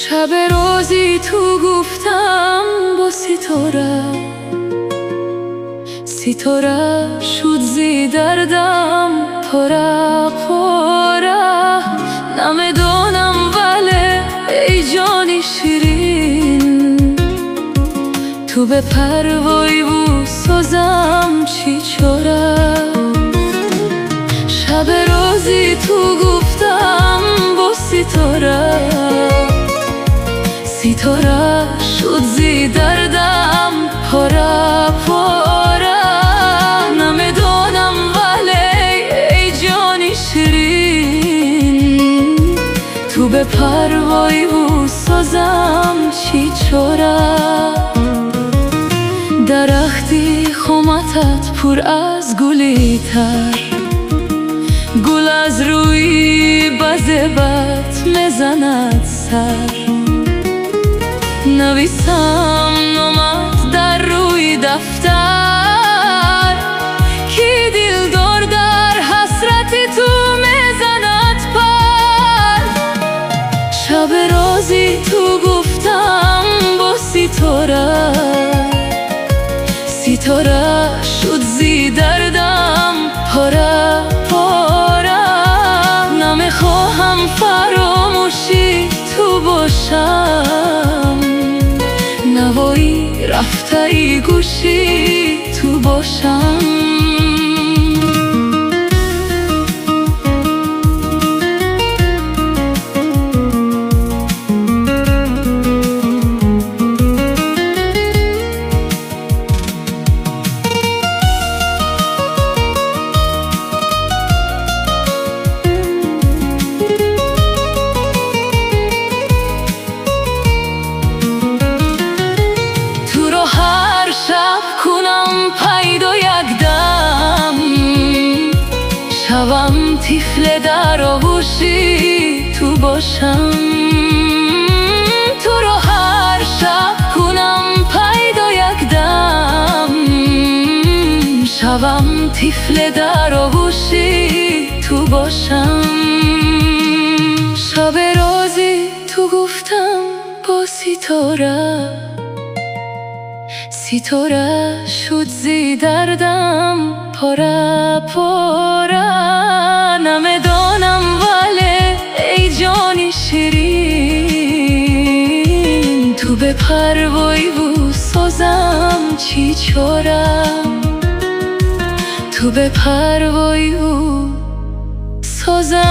شب روزی تو گفتم با ستاره شد زی دردم پره پره نمیدونم ولی ای جانی شیرین تو به پروای و سازم چی چاره شب روزی تو گفتم با ستاره شد زی دردم پاره پاره نمیدونم ولی ای جانی شیرین تو به پروای و سازم چی چاره درختی خامتت پر از گلی تر گل از روی بزبت میزند سر نویسم نامت در روی دفتر کی دل دار در حسرت تو میزند پر شب روزی تو گفتم با ستاره شد زی دردم پاره پاره نمیخواهم فراموشی تو باشم نوایی رفته ای گوشی تو باشم پیدا یک دم شوم طفل در آغوشی تو باشم تو رو هر شب کنم پیدا یک دم شوم طفل در آغوشی تو باشم شب روزی تو گفتم با ستاره شد زی دردم پاره پاره نمیدانم ولی ای جانی شیرین تو به پروای و سازم چی چاره تو به پروای و سازم